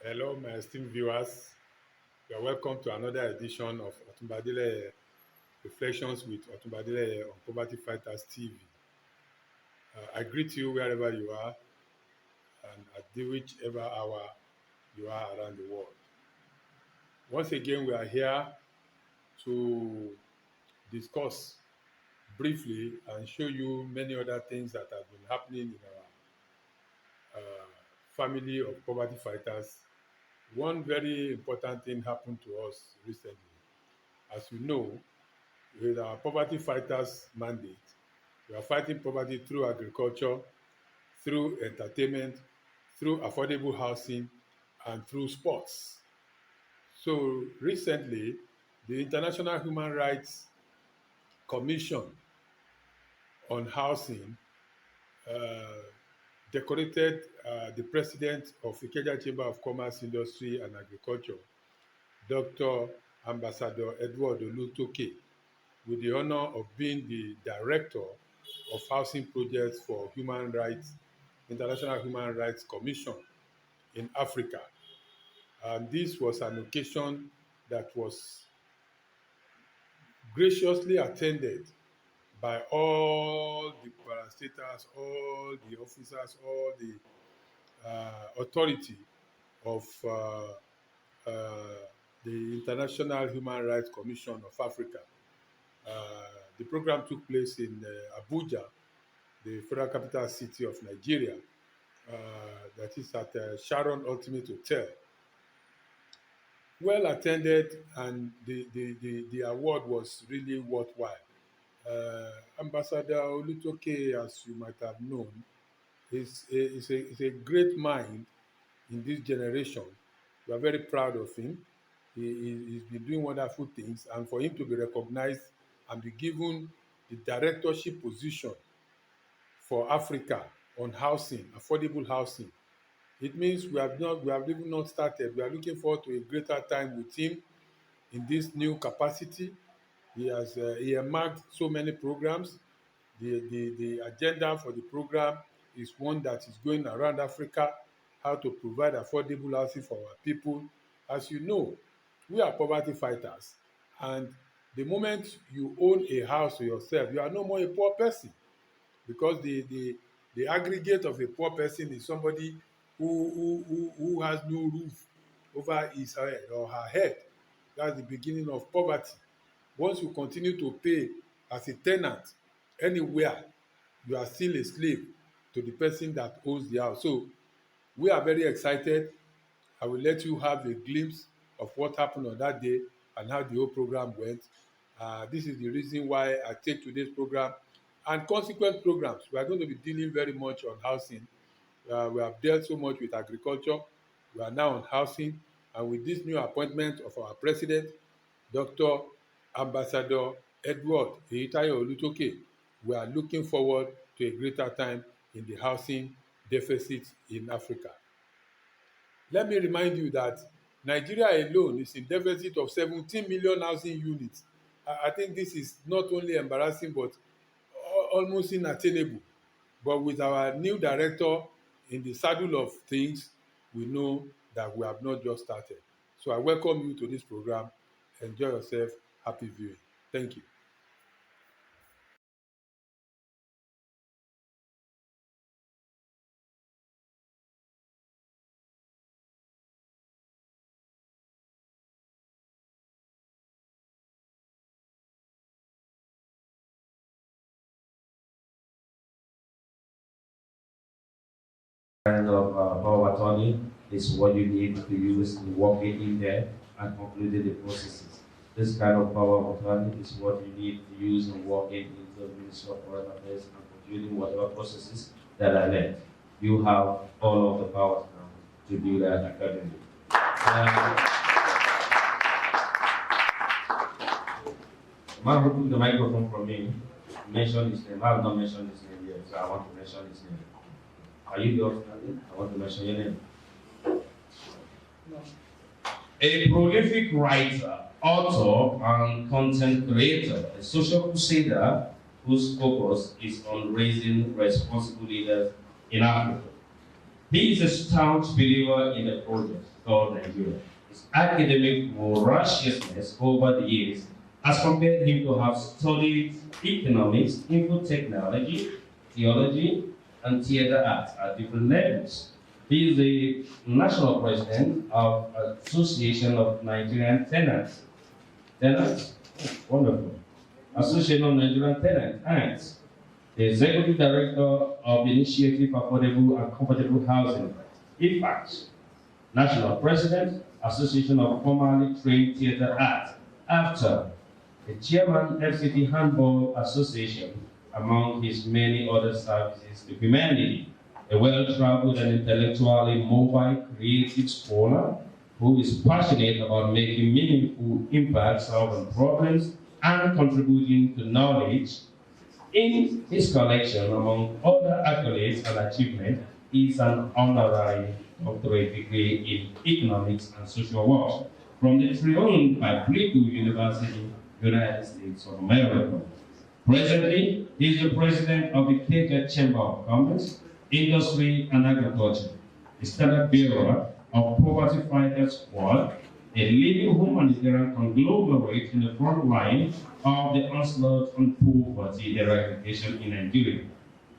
Hello, my esteemed viewers. You are welcome to another edition of Otunba Reflections with Otunba on Poverty Fighters TV. I greet you wherever you are and at whichever hour you are around the world. Once again, we are here to discuss briefly and show you many other things that have been happening in our family of poverty fighters. One very important thing happened to us recently. As you know, with our poverty fighters mandate, we are fighting poverty through agriculture, through entertainment, through affordable housing, and through sports. So recently, the International Human Rights Commission on Housing uh, decorated the president of Ikeja Chamber of Commerce, Industry and Agriculture, Dr. Ambassador Edward Olutoke, with the honor of being the director of housing projects for human rights, International Human Rights Commission in Africa. And this was an occasion that was graciously attended by all the parastatals, all the officers, all the authority of uh, the International Human Rights Commission of Africa. The program took place in Abuja, the federal capital city of Nigeria, that is at Sharon Ultimate Hotel. Well attended, and the award was really worthwhile. Ambassador Olutoke, as you might have known, is a great mind in this generation. We are very proud of him. He's been doing wonderful things, and for him to be recognized and be given the directorship position for Africa on housing, affordable housing, it means we have even not started. We are looking forward to a greater time with him in this new capacity. He has earmarked so many programs. The agenda for the program is one that is going around Africa, how to provide affordable housing for our people. As you know, we are poverty fighters, and the moment you own a house to yourself, you are no more a poor person, because the aggregate of a poor person is somebody who has no roof over his head or her head. That's the beginning of poverty. Once you continue to pay as a tenant anywhere, you are still a slave to the person that owns the house. So we are very excited. I will let you have a glimpse of what happened on that day and how the whole program went. This is the reason why I take today's program and consequent programs. We are going to be dealing very much on housing. We have dealt so much with agriculture. We are now on housing. And with this new appointment of our president, Dr. Ambassador Edward Eyitayo Olutoke, we are looking forward to a greater time in the housing deficit in Africa. Let me remind you that Nigeria alone is in deficit of 17 million housing units. I think this is not only embarrassing but almost unattainable. But with our new director in the saddle of things, we know that we have not just started. So I welcome you to this program. Enjoy yourself. Happy viewing. Thank you. Kind of power of attorney is what you need to use in working in there and concluding the processes. This kind of power of attorney is what you need to use in working into the Ministry of Foreign Affairs and concluding whatever processes that are left. You have all of the powers now to do that accordingly. The man who took the microphone from me mentioned his name. I have not mentioned his name yet, so I want to mention his name. Are you the understanding? I want to mention your name. No. A prolific writer, author, and content creator, a social crusader whose focus is on raising responsible leaders in Africa. He is a staunch believer in the project called Nigeria. His academic voraciousness over the years has compelled him to have studied economics, info technology, theology, and theater arts at different levels. He is the national president of Association of Nigerian Tenants. Tenants? Wonderful. Association of Nigerian Tenants. The executive director of the Initiative for Affordable and Comfortable Housing, IFACT. National president, Association of Formerly Trained Theater Arts, AFTER. The chairman, FCT Handball Association, among his many other services to humanity. A well-traveled and intellectually mobile, creative scholar who is passionate about making meaningful impacts, solving problems, and contributing to knowledge. In his collection, among other accolades and achievements, is an honorary doctorate degree in economics and social work from the Tryon Biblical University, United States of America. Presently, he is the president of the Kenya Chamber of Commerce, Industry and Agriculture, the standard bearer of Poverty Fighters Squad, a leading humanitarian conglomerate in the front line of the onslaught on poverty eradication in Nigeria.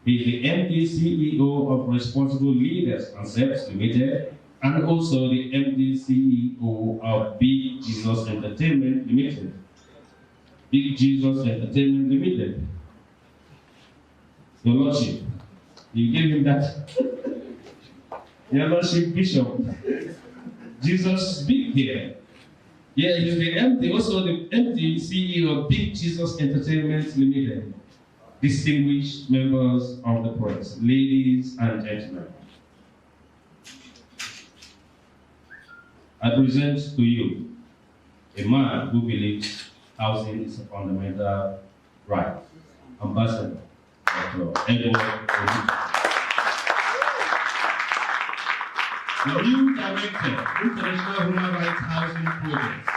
He is the MD CEO of Responsible Leaders Concepts Limited, and also the MD CEO of Big Jesus Entertainment Limited. Big Jesus Entertainment Limited. Your Lordship, you gave him that. Your Lordship Bishop. Jesus Big here. Yeah, he's the MD, also the MD CEO of Big Jesus Entertainment Limited. Distinguished members of the press, ladies and gentlemen. I present to you a man who believes housing is a fundamental right. Ambassador Dr. Adeleye. The new director, International Human Rights Housing Project.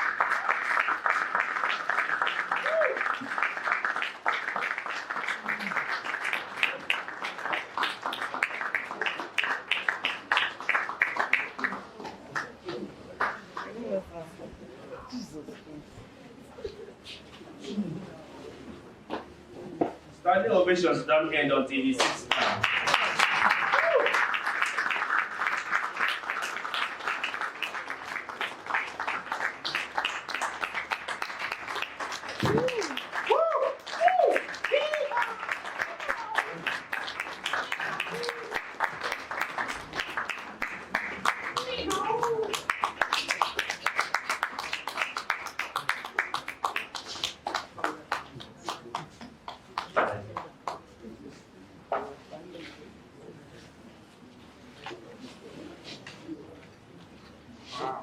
Standing ovations don't end until he sits down.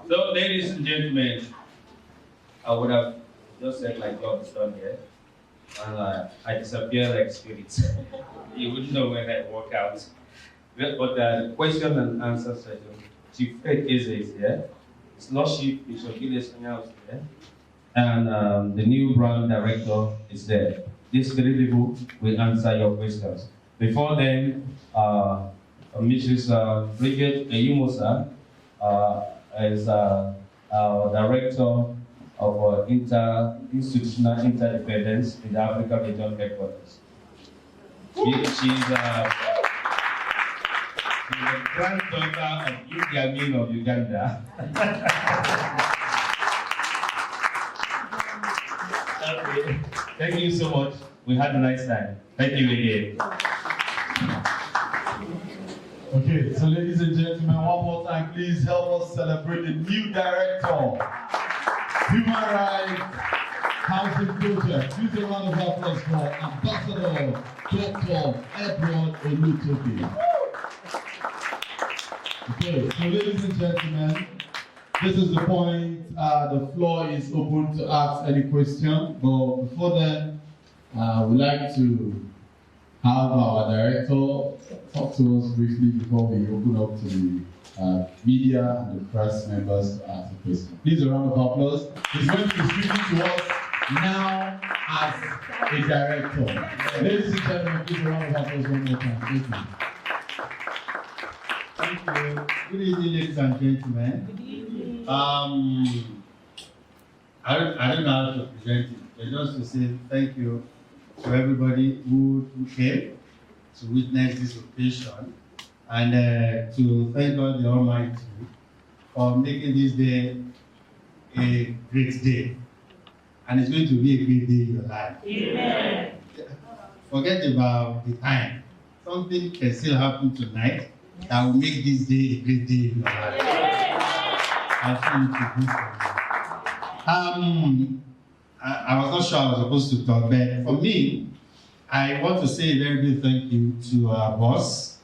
So, ladies and gentlemen, I would have just said my job is done here, and I disappear like spirits. You wouldn't know when I walk out. But the question and answer session, Chief Faith is here. His Lordship Bishop Gilles is here, and the new brand director is there. These three people will answer your questions. Before then, Mrs. Bridget Eyumosa is our director of institutional interdependence in the Africa Region headquarters. She's the granddaughter of Idi Amin of Uganda. Okay. Thank you so much. We had a nice time. Thank you again. Okay, so ladies and gentlemen, one more time, please help us celebrate the new director, Human Rights Housing Project. Please a round of applause for Ambassador Dr. Edward Olutobi. Okay, so ladies and gentlemen, this is the point. The floor is open to ask any question, but before then, we'd like to have our director talk to us briefly before we open up to the media and the press members to ask a question. Please, a round of applause. He's going to be speaking to us now as a director. Ladies and gentlemen, please, a round of applause one more time. Thank you. Thank you. Good evening, ladies and gentlemen. Good evening. I don't know how to present it, but just to say thank you to everybody who came to witness this occasion, and to thank God the Almighty for making this day a great day. And it's going to be a great day in your life. Amen. Forget about the time. Something can still happen tonight that will make this day a great day in your life. I feel it to be for you. I was not sure I was supposed to talk, but for me, I want to say a very big thank you to our boss.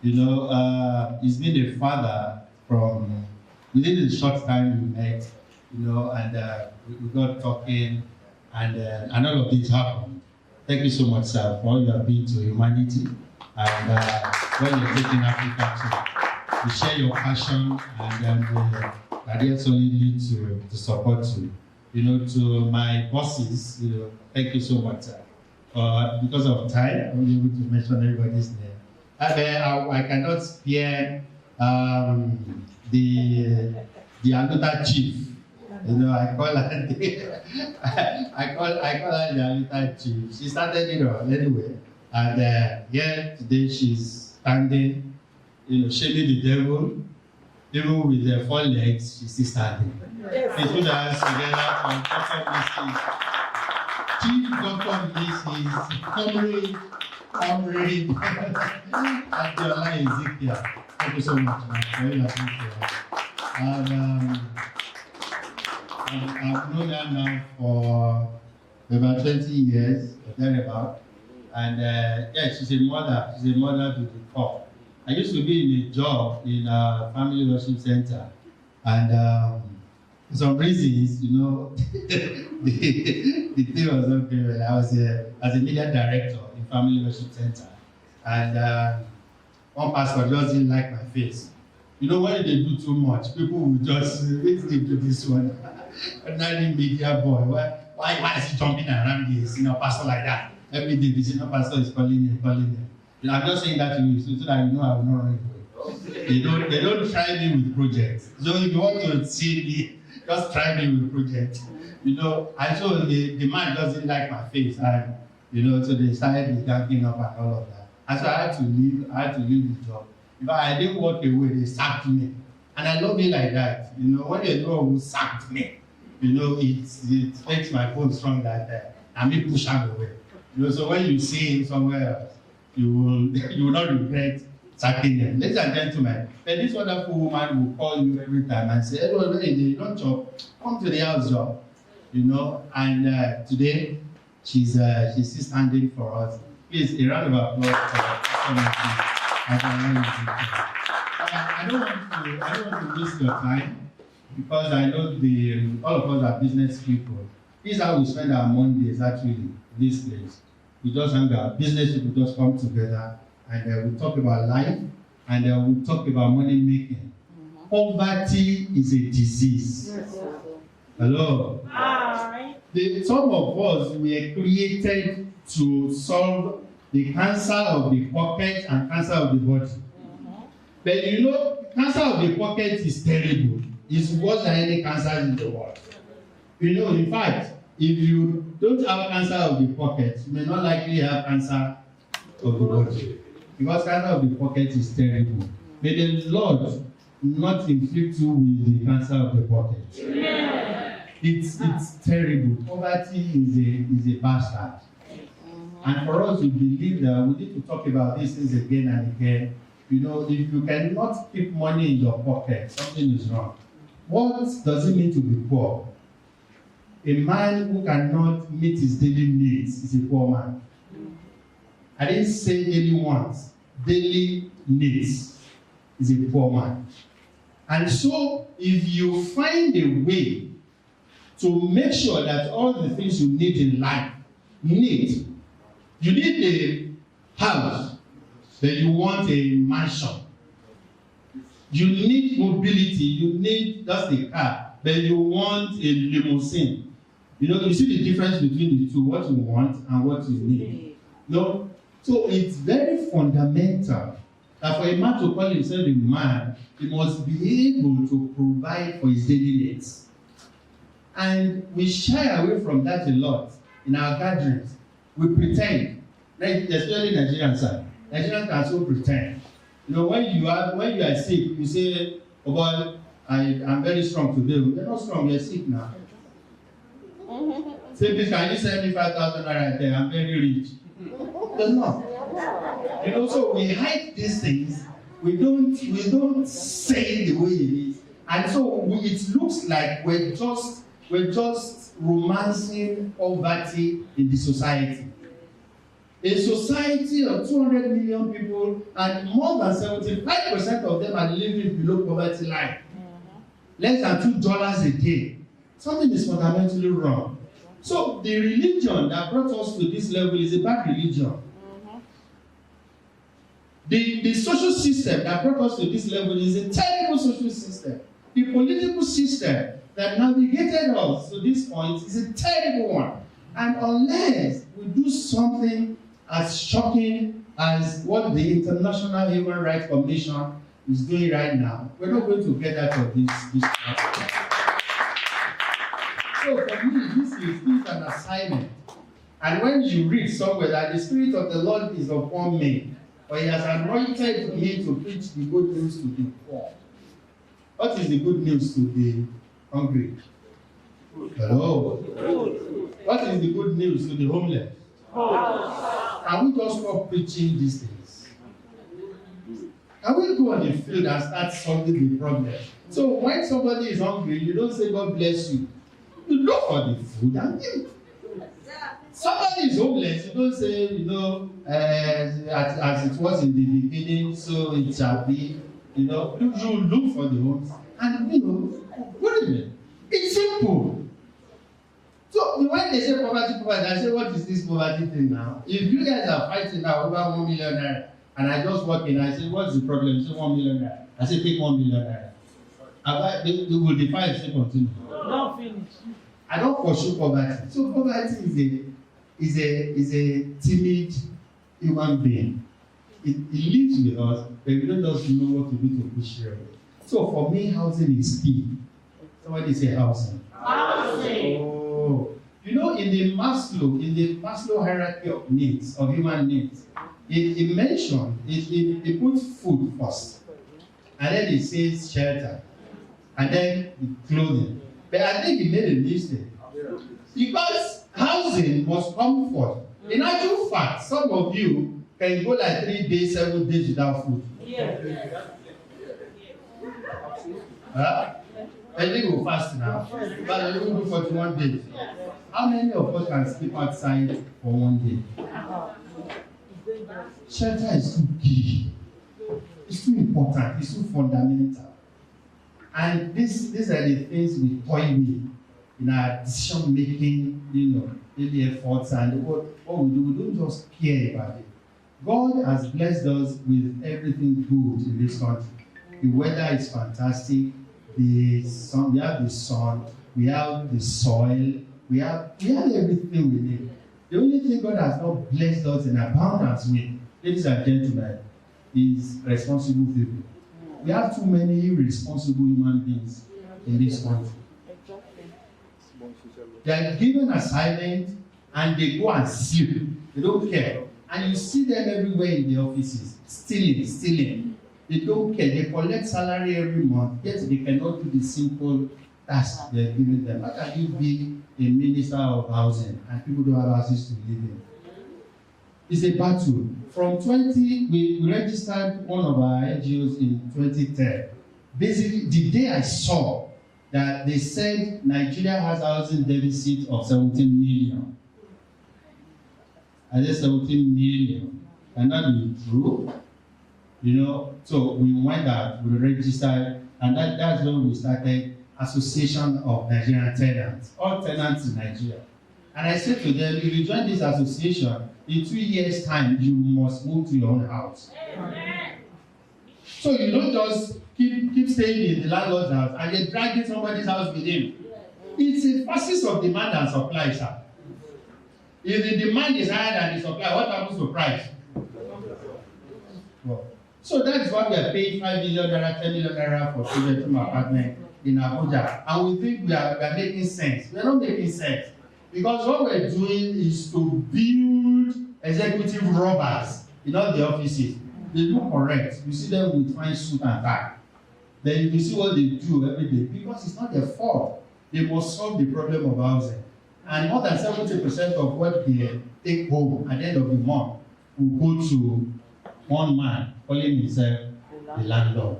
You know, he's been a father from within the short time we met, you know, and we got talking, and all of this happened. Thank you so much, sir, for all you have been to humanity, and when you're taking Africa to share your passion, and that is solidly to support you. You know, to my bosses, you know, thank you so much, sir. Because of time, I'm not able to mention everybody's name. I cannot spare the another chief. You know, I call her I call her the another chief. She started it all anyway, and yeah, today she's standing, you know, shaming the devil. Even with her 4 legs, she's still standing. Please put her hands together for Dr. Mrs. Comrade Adeleye Ezekiel. Thank you so much, man. Very appreciate. And I've known her now for about 20 years, or thereabout. And yeah, she's a mother. She's a mother to the core. I used to be in a job in a family worship center, and for some reasons, you know, the thing was not very well. I was as a media director in family worship center, and one pastor just didn't like my face. You know, when they do too much, people will just wait till they do this one. Ordinary media boy, why is he jumping around the senior pastor like that? Every day the senior pastor is calling him. You know, I'm just saying that to you so that you know I will not run away. They don't try me with projects. So if you want to see me, just try me with projects. You know, and so the man doesn't like my face, and you know, so they started ganging up and all of that. And so I had to leave the job. If I didn't walk away, they sacked me. And I love it like that. You know, when they know who sacked me, you know, it makes my phone strong that and me push him away. You know, so when you see him somewhere else, you will not regret sacking them. Ladies and gentlemen, this wonderful woman will call you every time and say, "Hello, you don't job, come to the house job." You know, and today she's still standing for us. Please, a round of applause for I don't want to waste your time because I know all of us are business people. This is how we spend our Mondays actually. This place, we just hang out. Business people just come together and we talk about life and we talk about money making. Poverty is a disease. Yes. Hello. Hi. Some of us were created to solve the cancer of the pocket and cancer of the body. But you know, cancer of the pocket is terrible. It's worse than any cancer in the world. You know, in fact, if you don't have cancer of the pocket, you may not likely have cancer of the body. Because cancer of the pocket is terrible. May the Lord not inflict you with the cancer of the pocket. Yeah. It's terrible. Poverty is a bastard. And for us, we believe that we need to talk about these things again and again. You know, if you cannot keep money in your pocket, something is wrong. What does it mean to be poor? A man who cannot meet his daily needs is a poor man. I didn't say daily wants. Daily needs is a poor man. And so, if you find a way to make sure that all the things you need in life, you need a house, then you want a mansion. You need mobility, you need just a car, then you want a limousine. You know, you see the difference between the two, what you want and what you need. No? So it's very fundamental that for a man to call himself a man, he must be able to provide for his daily needs. And we shy away from that a lot in our gatherings. We pretend, especially Nigerians, sir. Nigerians can so pretend. You know, when you are sick, you say, "Oh boy, I'm very strong today." You're not strong, you're sick now. Say, "Please, can you send me 5,000 naira there? I'm very rich." You're not. You know, so we hide these things. We don't say the way it is, and so it looks like we're just romancing poverty in the society. A society of 200 million people, and more than 75% of them are living below poverty line. Less than $2 a day. Something is fundamentally wrong. So the religion that brought us to this level is a bad religion. The social system that brought us to this level is a terrible social system. The political system that navigated us to this point is a terrible one. And unless we do something as shocking as what the International Human Rights Commission is doing right now, we're not going to get out of this problem. So for me, this is an assignment. And when you read somewhere that the Spirit of the Lord is upon me, for He has anointed me to preach the good news to the poor. What is the good news to the hungry? Hello. What is the good news to the homeless? Can we just stop preaching these things? Can we go on the field and start solving the problem? So when somebody is hungry, you don't say, "God bless you." You look for the food and give. Somebody is homeless, you don't say, as it was in the beginning, so it shall be. You look for the homes. And, what is it? It's simple. So when they say poverty, I say, what is this poverty thing now? If you guys are fighting now over 1 million naira, and I just walk in, I say, what's the problem? You say 1 million naira. I say, take 1 million naira. They will defy and say, continue. Don't finish. I don't pursue poverty. So poverty is a timid human being. It lives with us, but we don't just know what to do to push it away. So for me, housing is key. Somebody say housing. Housing. Oh, in the Maslow hierarchy of needs, of human needs, it mentioned, it puts food first, and then it says shelter, and then the clothing. But I think he made a mistake. Because housing was comfort. In actual fact, some of you can go like 3 days, 7 days without food. Yeah. I think we'll fast now. But we will do 41 days. How many of us can sleep outside for 1 day? Shelter is too key. It's too important. It's too fundamental. And these are the things we toy with in our decision making, daily efforts, and what we do. We don't just care about it. God has blessed us with everything good in this country. The weather is fantastic. The sun, we have the sun, we have the soil, we have everything we need. The only thing God has not blessed us in abundance with, ladies and gentlemen, is responsible people. We have too many irresponsible human beings in this country. They are given assignment and they go and sleep. They don't care. And you see them everywhere in the offices, stealing. They don't care. They collect salary every month, yet they cannot do the simple task they're giving them. How can you be a minister of housing and people don't have access to live in? It's a battle. From we registered one of our NGOs in 2010. Basically, the day I saw that they said Nigeria has a housing deficit of 17 million. I said 17 million. Can that be true? So we went out, we registered, and that's when we started Association of Nigerian Tenants, all tenants in Nigeria. And I said to them, if you join this association, in 2 years' time, you must move to your own house. So you don't just keep staying in the landlord's house and you're dragging somebody's house with him. It's a process of demand and supply, sir. If the demand is higher than the supply, what happens to price? Well, So that's why we are paying 5 million naira, 10 million naira for 2-bedroom apartment in Abuja. And we think we are making sense. We are not making sense. Because what we're doing is to build executive robbers in all the offices. They look correct. You see them with fine suit and tie. Then you see what they do every day. Because it's not their fault. They must solve the problem of housing. And more than 70% of what they take home at the end of the month will go to one man calling himself the landlord.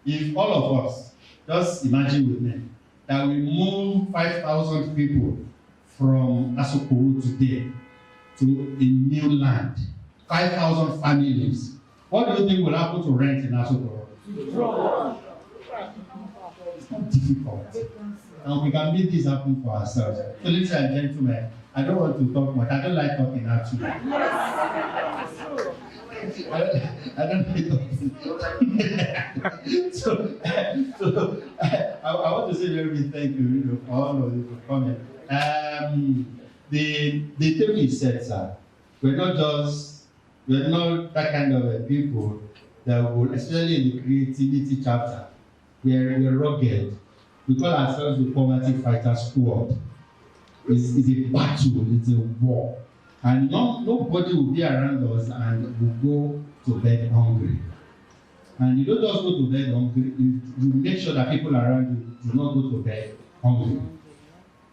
If all of us, just imagine with me, that we move 5,000 people from Asokoro today to a new land, 5,000 families, what do you think will happen to rent in Asokoro? It's not difficult. And we can make this happen for ourselves. So ladies and gentlemen, I don't want to talk much. I don't like talking actually. I don't like talking. so I want to say very big thank you, for all of you for coming. The thing is said, sir, we're not that kind of people that will, especially in the creativity chapter, we're rugged. We call ourselves the poverty fighter squad. It's a battle, it's a war. And nobody will be around us and will go to bed hungry. And you don't just go to bed hungry, you make sure that people around you do not go to bed hungry.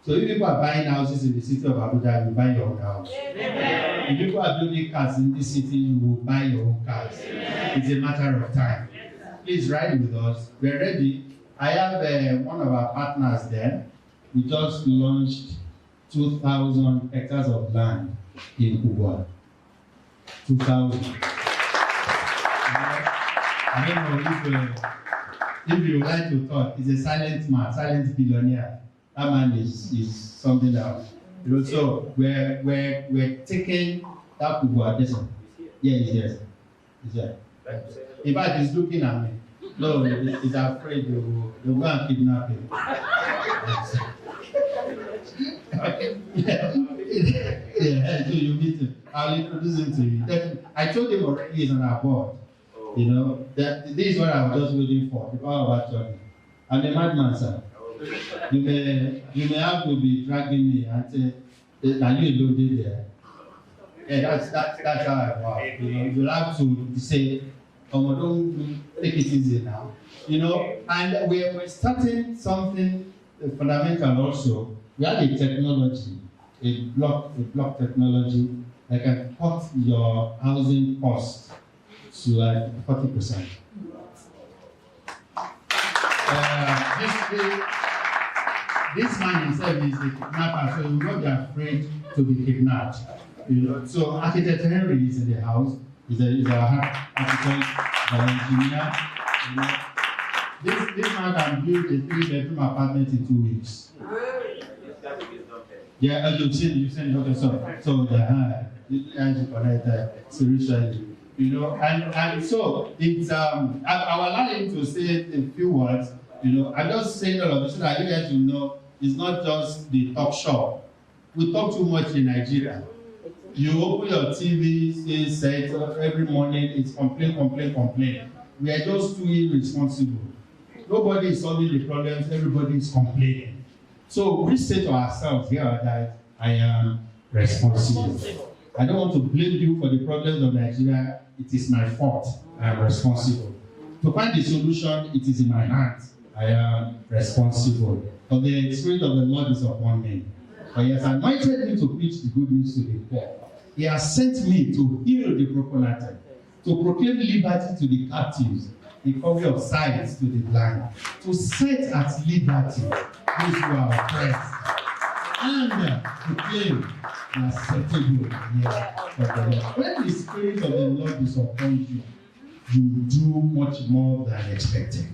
So if people are buying houses in the city of Abuja, you buy your own house. If people are building cars in this city, you will buy your own cars. It's a matter of time. Please ride with us. We're ready. I have one of our partners there. We just launched 2,000 hectares of land in Kubwa. 2,000. I don't know if you like to talk. He's a silent man, silent billionaire. That man is something else. So we're taking that Kubwa. Yeah, yes. He's there. In fact, he's looking at me. No, he's afraid they'll go and kidnap him. Yeah, so you meet him. I'll introduce him to you. I told him already he's on our board. You know, that this is what I was just waiting for, the power of attorney. I'm a madman, sir. You may have to be dragging me and say, that you loaded there. Yeah, that's how I work. You know, you'll have to say, don't take it easy now. You know, and we're starting something fundamental also. We have a technology, a block technology that can cut your housing cost to like 40%. This man himself is a kidnapper, so you will not be afraid to be kidnapped. You know, so Architect Henry is in the house. He's our architect, an engineer. You know, this man can build a 3-bedroom apartment in 2 weeks. Yeah, you've seen okay, so the connect spiritually, you know, and so it's I'll allow him to say a few words. You know, I'm just saying all of this so that you guys will know it's not just the talk show. We talk too much in Nigeria. You open your TV set every morning, it's complain. We are just too irresponsible. Nobody is solving the problems, everybody is complaining. So we say to ourselves here that I am responsible. I don't want to blame you for the problems of Nigeria. It is my fault. I am responsible. To find the solution, it is in my hands. I am responsible. For the Spirit of the Lord is upon me. For he has anointed me to preach the good news to the poor. He has sent me to heal the brokenhearted, to proclaim liberty to the captives, recovery of sight to the blind, to set at liberty those who are oppressed, and proclaim the acceptable year of the Lord. When the Spirit of the Lord is upon you, you do much more than expected.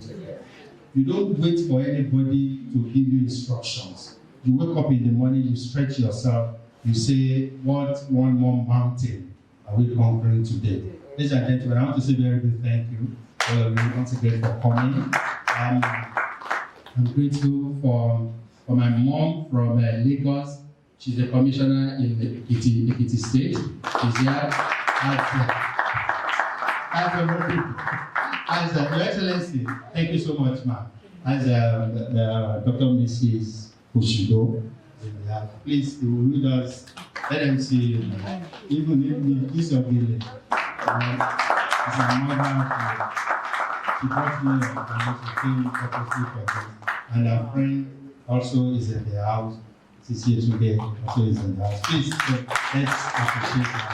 You don't wait for anybody to give you instructions. You wake up in the morning, you stretch yourself, you say, what one more mountain are we conquering today? Ladies and gentlemen, I want to say very big thank you all of you once again for coming. I'm grateful for my mom from Lagos. She's a commissioner in the Ekiti State. She's here. As Your Excellency, thank you so much, ma'am. As Dr. Mrs. Oshido, please, you will read us. Let them see, even if the use of the it's a mother to brought me and she came purposely for this. And our friend also is in the house. She's here today, also is in the house. Please, let's appreciate her.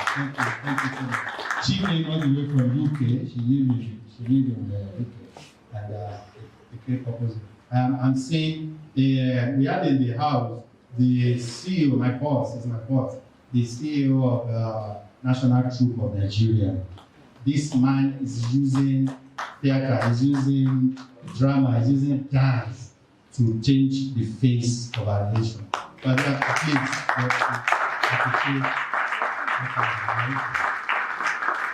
Thank you so much. She came all the way from UK. She lived in the UK, and it came purposely. I'm saying we had in the house the CEO, my boss, the CEO of National Troop of Nigeria. This man is using theater, is using drama, is using dance to change the face of our nation. But please,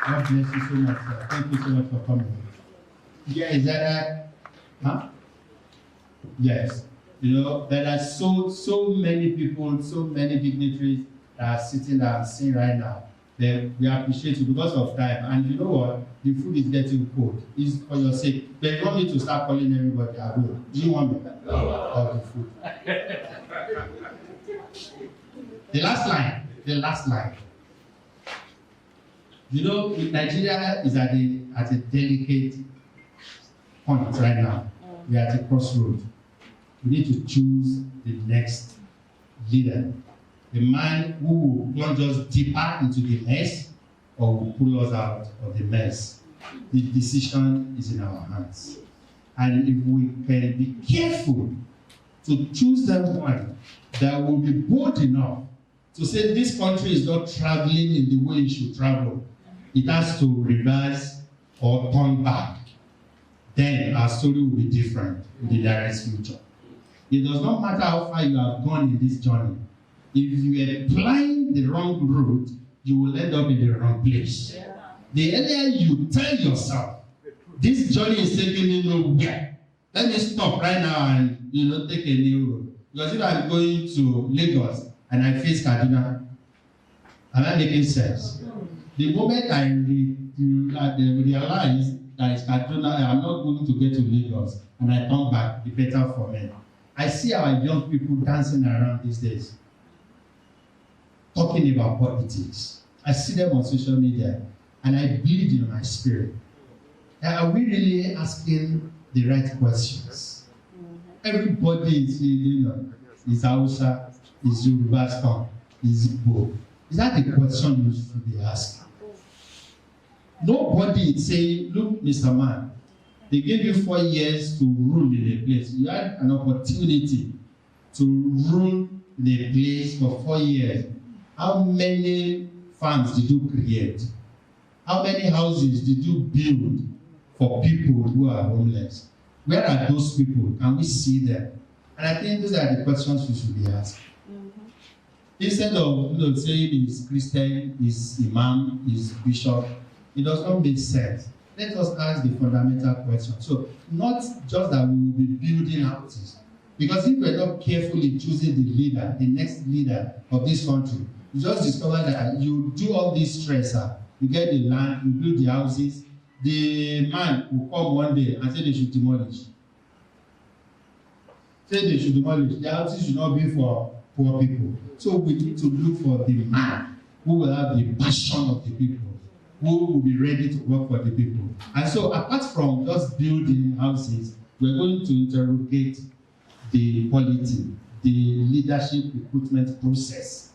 God bless you so much, sir. Thank you so much for coming. Yeah, is that huh? Yes. You know, there are so many people, so many dignitaries that are sitting there and seeing right now. Then we appreciate you because of time. And you know what? The food is getting cold. It's for your sake. But you want me to start calling everybody. I will. Do you want me? Of the food. The last line. You know, Nigeria is at a delicate point right now. We are at a crossroad. We need to choose the next leader. A man who will plunge us deeper into the mess or will pull us out of the mess. The decision is in our hands. And if we can be careful to choose that one that will be bold enough to say this country is not traveling in the way it should travel, it has to reverse or turn back, then our story will be different in the nearest future. It does not matter how far you have gone in this journey. If you are applying the wrong route, you will end up in the wrong place. Yeah. The earlier you tell yourself, this journey is taking me nowhere, let me stop right now and take a new road. Because if I'm going to Lagos and I face Kaduna, am I making sense? The moment I realize that it's Kaduna, I'm not going to get to Lagos, and I turn back, the better for me. I see our young people dancing around these days, talking about politics. I see them on social media, and I bleed in my spirit. Are we really asking the right questions? Everybody is, is Hausa, is Yoruba tongue, is Igbo. Is that the question you should be asking? Nobody is saying, look, Mr. Man, they gave you 4 years to rule in a place. You had an opportunity to rule in a place for 4 years. How many farms did you create? How many houses did you build for people who are homeless? Where are those people? Can we see them? And I think those are the questions we should be asking. Instead of saying he's Christian, he's Imam, he's Bishop, it does not make sense. Let us ask the fundamental question. So, not just that we will be building houses, because if we're not carefully choosing the leader, the next leader of this country, you just discover that you do all this stress. You get the land, you build the houses, the man will come one day and say they should demolish. The houses should not be for poor people. So we need to look for the man who will have the passion of the people, who will be ready to work for the people. And so apart from just building houses, we're going to interrogate the polity, the leadership recruitment process.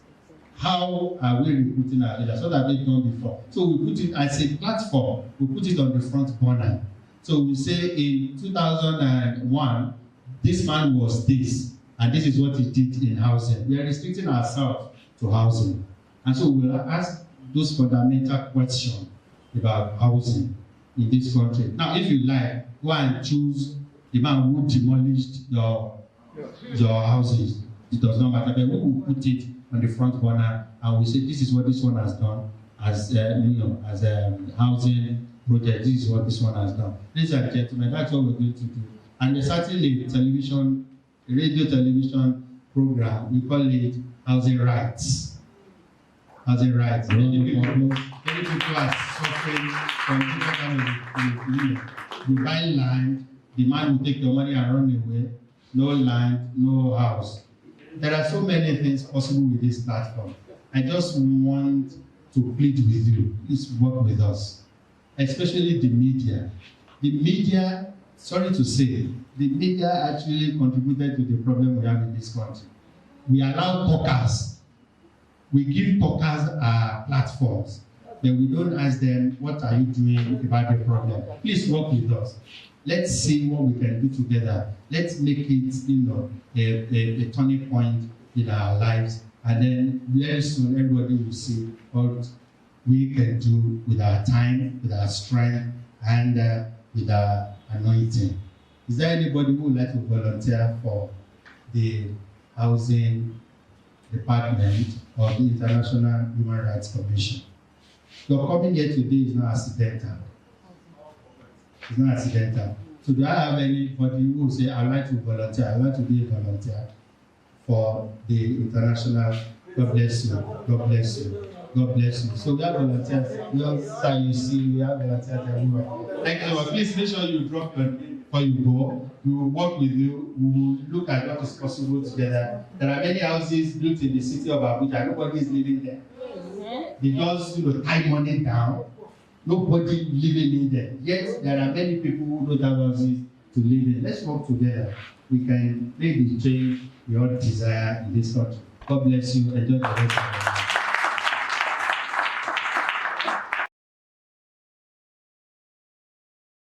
How are we recruiting our leaders? What have they done before? So we put it as a platform, we put it on the front burner. So we say in 2001, this man was this, and this is what he did in housing. We are restricting ourselves to housing. And so we'll ask those fundamental questions about housing in this country. Now, if you like, go and choose the man who demolished your houses. It does not matter, but we will put it on the front burner and we say this is what this one has done as a housing project. This is what this one has done. Ladies and gentlemen, that's what we're going to do. And there's certainly a radio television program. We call it Housing Rights. Housing Rights. many people are suffering from different kind of you buy land, the man will take your money and run away. No land, no house. There are so many things possible with this platform. I just want to plead with you, please work with us, especially the media. The media, sorry to say, the media actually contributed to the problem we have in this country. We allow talkers. We give talkers platforms, but we don't ask them, what are you doing about the problem? Please work with us. Let's see what we can do together. Let's make it, a turning point in our lives, and then very soon everybody will see what we can do with our time, with our strength, and with our anointing. Is there anybody who would like to volunteer for the Housing Department or the International Human Rights Commission? Your coming here today is not accidental. It's not accidental. So do I have anybody who will say, I'd like to volunteer, I'd like to be a volunteer for the international? God bless you. God bless you. God bless you. So we have volunteers. You see, we have volunteers everywhere. Thank you so much. Please make sure you drop your name before you go. We will work with you. We will look at what is possible together. There are many houses built in the city of Abuja. Nobody is living there. They just tie money down. Nobody living in there. Yet there are many people who don't have houses to live in. Let's work together. We can make the change we all desire in this country. God bless you. Enjoy the rest of the day.